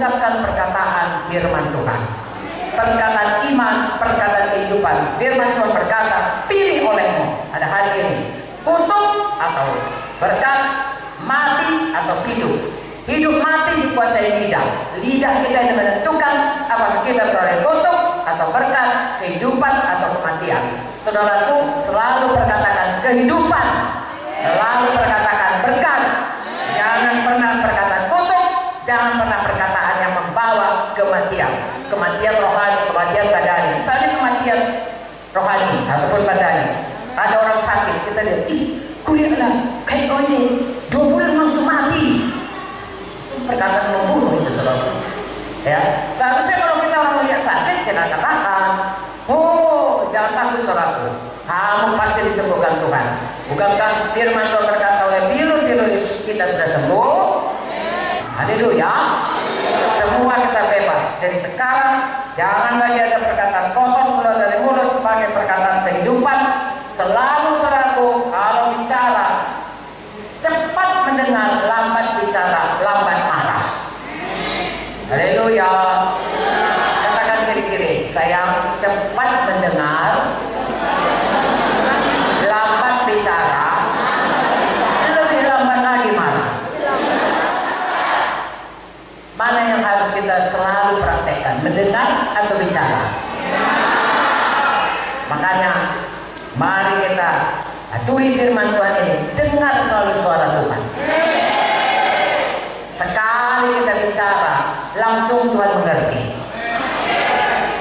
mengucapkan perkataan firman Tuhan, perkataan iman, perkataan kehidupan. Firman Tuhan berkata, pilih olehmu ada hari ini, kutuk atau berkat, mati atau hidup. Hidup mati dikuasai lidah. Lidah kita yang menentukan apakah kita beroleh kutuk atau berkat, kehidupan atau kematian. Saudaraku, selalu perkatakan kehidupan, selalu perkatakan berkat. Jangan pernah perkataan kutuk, jangan pernah perkataan yang membawa kematian. Kematian rohani, kematian badani. Misalnya kematian rohani ataupun badani. Ada orang sakit, kita lihat, kuliahlah kayak kau ini 2 bulan langsung mati. Perkataan membunuh itu, saudara. Ya, seharusnya kalau kita orang melihat sakit, kita katakan, oh, jangan takut saudaraku, kamu pasti disembuhkan Tuhan. Bukankah firman Tuhan berkata, oleh bilur-bilur Yesus kita sudah sembuh? Haleluya. Semua kita bebas. Jadi sekarang jangan lagi ada perkataan kotor keluar dari mulut, pakai perkataan kehidupan. Selalu saudaraku, kalau bicara cepat mendengar, lambat bicara, lambat marah. Haleluya. Katakan kiri-kiri, saya cepat mendengar, lambat bicara, lebih lambat lagi marah. Mana yang harus kita selalu praktekkan, mendengar atau bicara? Makanya mari kita atuhi firman Tuhan ini, dengar selalu suara Tuhan. Sekali kita bicara, langsung Tuhan mengerti.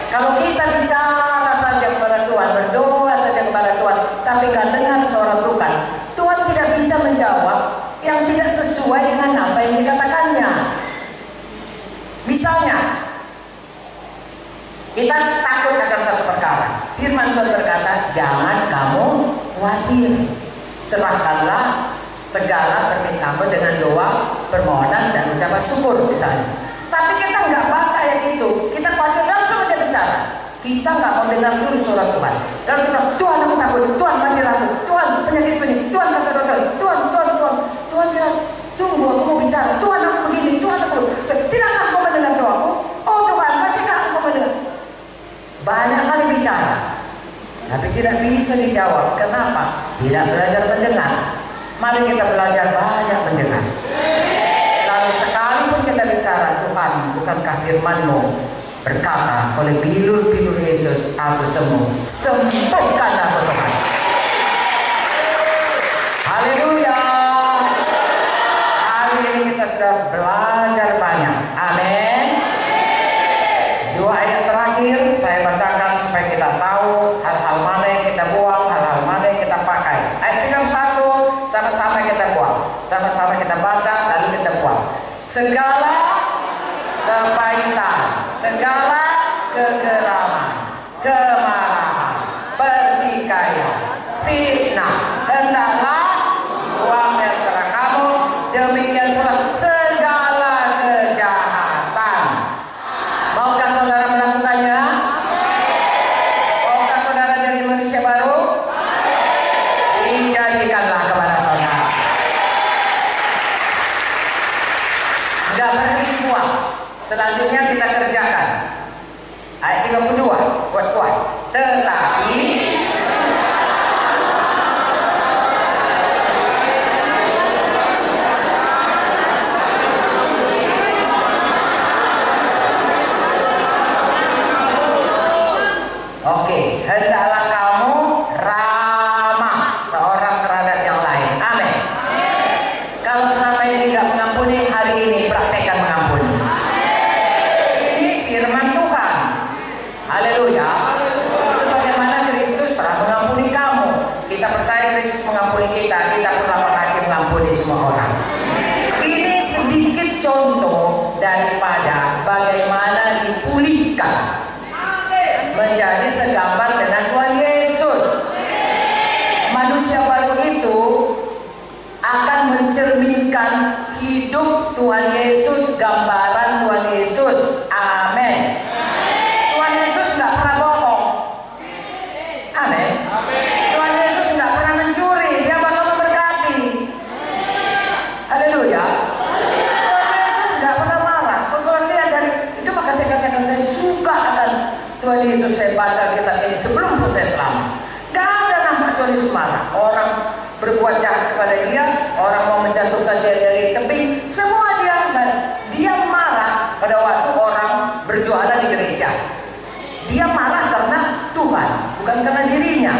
Kalau kita bicara saja kepada Tuhan, berdoa saja kepada Tuhan, tapi gak dengar suara Tuhan, Tuhan tidak bisa menjawab yang tidak sesuai dengan apa yang dikatakannya. Misalnya, kita takut akan satu perkara. Firman Tuhan berkata, jangan kamu khawatir, serahkanlah segala permintaanmu dengan doa, permohonan dan ucapan syukur misalnya. Tapi kita nggak baca ayat itu, kita khawatir langsung aja bicara. Kita nggak mau dengar dulu suara Tuhan. Lalu kita, Tuhan aku takut, Tuhan mati aku, Tuhan penyakit ini, Tuhan kata dokter, Tuhan bilang, tunggu aku mau bicara, Tuhan aku begini, Tuhan aku, tidakkah kau mendengar doaku? Oh Tuhan, masihkah aku mendengar? Banyak kali bicara, tapi tidak bisa dijawab. Kenapa? Tidak belajar mendengar. Mari kita belajar banyak mendengar. Lalu sekalipun kita bicara, Tuhan, bukankah firman-Mu berkata, oleh bilur-bilur Yesus aku sembuh, sembuhkan aku Tuhan. Haleluya. Hari ini kita sudah belajar banyak. Amin. 2 ayat terakhir saya bacakan supaya kita tahu hal-hal mana yang kita buang, hal-hal mana yang kita pakai. Ayat 31 sama-sama kita buang, sama-sama kita baca lalu kita buang. Segala kepahitan, segala kegeraman, kemarahan, pertikaian, fitnah, hendaklah buang dari antara kamu. Demikian pula segala kejahatan. Maukah saudara melakukannya? Maukah saudara jadi manusia baru? Dijadikanlah kepada saudara. Enggak berhenti buang. Selanjutnya kita kerjakan. Ayat 32, kuat-kuat. Tetapi hendaklah kamu ramah seorang terhadap yang lain. Amin. Kalau selama ini tidak mengampuni, hari ini praktekkan mengampuni. Ini firman Tuhan. Haleluya. Sebagaimana Kristus telah mengampuni kamu, kita percaya Kristus mengampuni kita, kita pun dapat lagi mengampuni semua orang. Ini sedikit contoh daripada bagaimana dipulihkan menjadi segambar dengan Tuhan Yesus. Manusia baru itu akan mencerminkan hidup Tuhan Yesus, gambaran Tuhan Yesus. Amin. Tuhan Yesus nggak pernah bohong. Amin. Tuhan Yesus nggak pernah mencuri, Dia bakal memberkati. Haleluya. Tuhan Yesus nggak pernah marah. Kalau lihat dari ini sebelum proses selamat. Gak ada nampak Tuhan Yesus marah. Orang berbuat jahat kepada dia, orang mau menjatuhkan dia dari tebing, semua dia marah pada waktu orang berjualan di gereja. Dia marah karena Tuhan, bukan karena dirinya.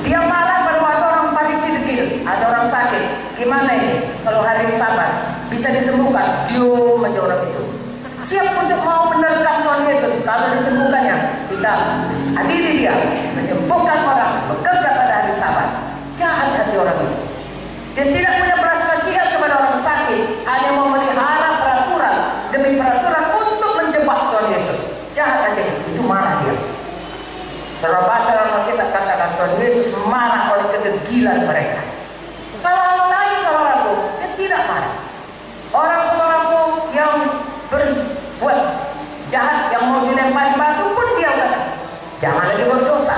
Dia marah pada waktu orang Farisi dekil, ada orang sakit. Gimana ini? Kalau hari Sabat bisa disembuhkan, diam aja orang itu. Siap untuk mau menerkam Tuhan Yesus. Kalau disembuhkannya, kita adili dia, menyembuhkan orang, bekerja pada hari Sabat. Jahat hati orang itu. Dia tidak punya belas kasihan kepada orang sakit, hanya mau melihara peraturan demi peraturan untuk menjebak Tuhan Yesus. Jahat hati itu, marah dia. Saudara baca dalam Alkitab katakan Tuhan Yesus marah oleh kedegilan mereka. Kalau orang lain saudaraku, dia tidak marah. Orang saudaraku yang berbuat jahat, yang mau dilempari batu pun dia kata, jangan lagi berdosa.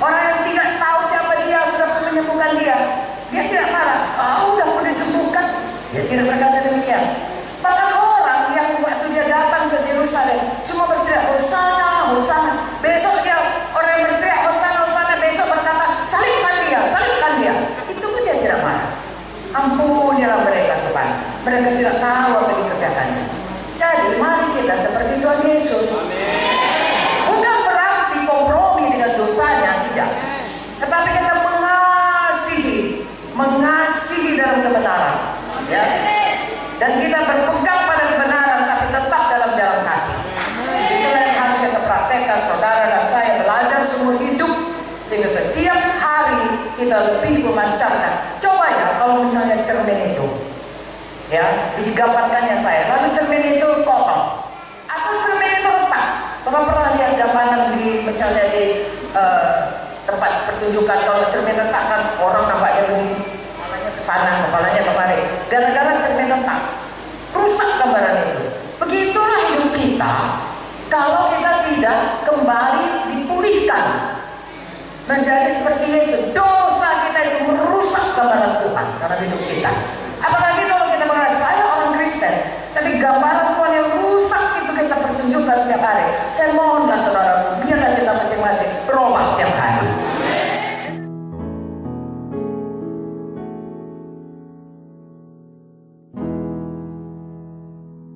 Orang yang tidak tahu siapa dia sudah menyembuhkan dia tidak marah. Udah pun disembuhkan, dia tidak berkata demikian. Bahkan orang yang waktu dia datang ke Yerusalem semua berteriak Hosana, Hosana. Besok dia orang yang berteriak Hosana, Hosana, besok berkata salibkan dia. Itu pun dia tidak marah. Ampunilah mereka Tuhan, mereka tidak tahu apa yang dikerjakannya. Jadi mari kita seperti Tuhan Yesus. Bukan berarti kompromi dengan dosanya, tidak. Tetapi kita mengasihi dalam kebenaran, ya. Dan kita berpegang pada kebenaran, tapi tetap dalam jalan kasih. Itulah yang harus kita praktekkan, saudara dan saya belajar seumur hidup, sehingga setiap hari kita lebih memancarkan. Coba ya, kalau misalnya cermin itu, ya, digambarkannya saya, lalu cermin itu kotor, atau cermin itu retak. Kalau pernah lihat gambaran di misalnya di tempat pertunjukan, kalau cermin retak kan orang nampaknya begini, kepalanya ke sana, kepalanya kemari, gara-gara cermin retak, rusak gambaran itu. Begitulah hidup kita kalau kita tidak kembali dipulihkan menjadi seperti Yesus. Dosa kita itu merusak gambaran Tuhan dalam hidup kita. Apalagi kalau kita merasa saya orang Kristen, tapi gambaran Tuhan yang rusak itu kita pertunjukkan setiap hari. Saya mohon